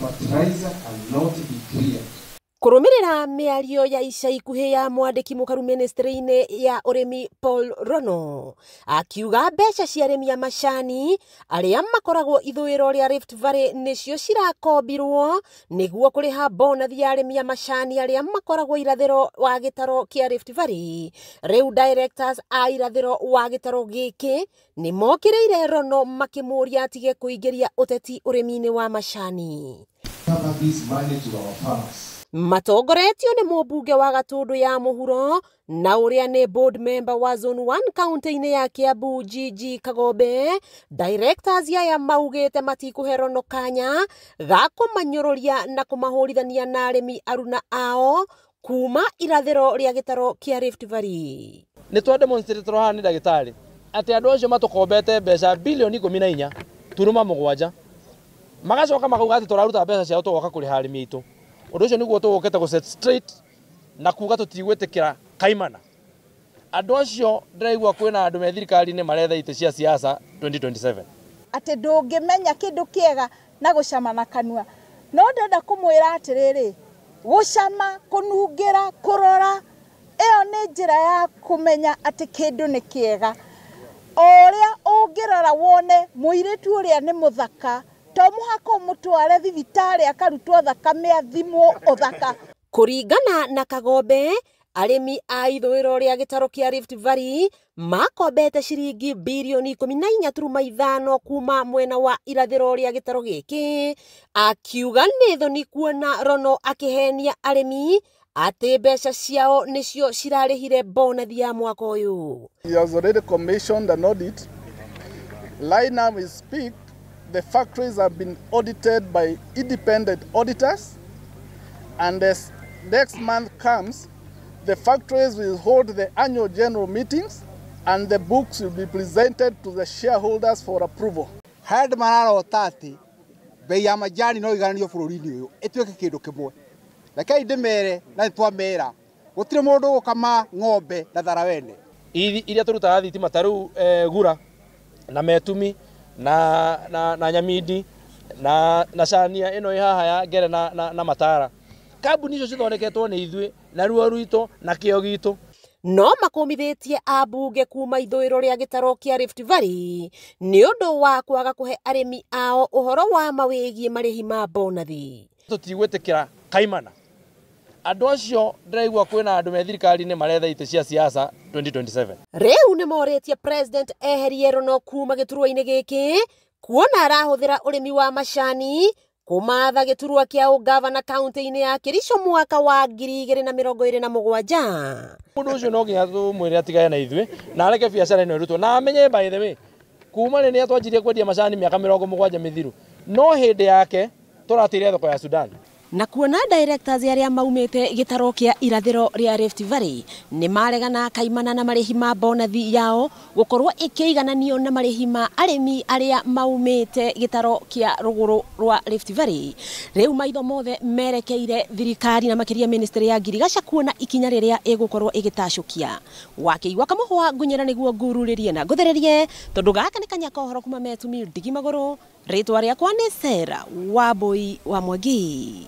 fertilizer and not be clear. Kurumirira miario ya ica ikuhi ya mwandiki mukaru ministry-ini ya urimi Paul Rono akiuga mbeca cia arimi ya macani aria makoragwo ithuiro ria Rift Valley nicio cirakombirwo niguo kuriha bonathi ya arimi ya macani aria makoragwo irathiro wa gitaro kia Rift Valley. Riu directors a irathiro wa gitaro giki ni mokireire Rono makimuria atige kuingiria uteti urimi-ini wa macani. Cover this money to our farmers. Matongoretio ni mũmbunge wa Gatundu ya Mũhuro na uria ni board member wa Zone 1 county-ini ya Kiambu Gigi Kagombe. Directors yaya maugite matikuhe Rono kanya ga kumanyururia na kumahurithania na arimi aruna ao kuma irathiro ria gitaro kia Rift Valley. Ni twa demonstrate roha ni dagitari ati andu acio matukombete mbeca bilioni 14 turuma mugwanja magacoka makauga ati turaruta mbeca ciao tugoka kuriha arimi itu. Undu ucio niguo tugukete go set straight na kuga tutigwetekera kaimana. Andu acio ndiraigua kwina andu me thirikari-ini maretha ite cia siasa 2027. Ati ndungimenya kindu kiega na gucama na kanua. No ndenda kumwira atiriri gucama, kunungira, kurora iyo ni njira ya kumenya ati kindu ni kiega. Oria ungirora wone muiritu uria ni muthaka to muhako mutware thibitari akarutwo thakame athimwo uthaka. Kuringana na Kagombe, arimi a ithuiro ria gitaro kia Rift Valley makombete ciringi bilioni 14.5 kuma mwena wa irathiro ria gitaro giki, akiuga ni thoni kuona Rono akihenia arimi ati mbeca ciao nicio cirarihire bonathi ya mwaka uyu. He has already commissioned an audit. Line now we speak, the factories have been audited by independent auditors, and as next month comes, the factories will hold the annual general meetings and the books will be presented to the shareholders for approval. Head mararo tati bei ya majani no igaranio bururi-ini uyu itweke kindu kimwe. Rekei ndimere na twamera gutire mundu ukama ng'ombe na tharawene. Iria turutaga thitima taru gura na metumi na nyamidi na cania ino ihaha ya ngere na matara. Kambuni icio cithondeketwo ni ithue na ruo ruito na kio gitu. No makomithitie abunge kuma ithuiro ria gitaro kia Rift Valley ni undu wa kwaga kuhe arimi ao uhoro wa mawigie marihi ma bonathi. Tutigwetekera kaimana. Andu acio ndiraigua kwina andu me thirikari-ini maretha ite cia siasa 2027. Riu ni moretie president eherie Rono kuma giturwa-ini giki kuona arahuthira urimi wa macani kumatha giturwa kia ugavana county-ini ya Kericho mwaka wa 2027. Mundu ucio no nginya tumwire atigane na ithue na areke biacara ino irutwo na amenye by the way kuma ni atwanjirie kwendia macani miaka 70 mithiru no hindi yake turatire thoko ya Sudan. Na kuona directors aria maumite gitaro kia irathiro ria Rift Valley ni maregana kaimana na marihi ma bonathi yao gukorwo ikiigananio na marihi ma arimi aria maumite gitaro kia ruguru rwa Rift Valley. Riu maitho mothe merekeire thirikari na makiria ministry ya Girigasha kuona ikinya riria igukorwo igitacukia. Wakiigwa kamuhwa ngunyera niguo ngururirie na nguthererie tondu gaka ni kanyaka uhoro kuma Metumi Ndigi Maguru. Ritwa riakwa ni Sarah Wambui wa Mwangi.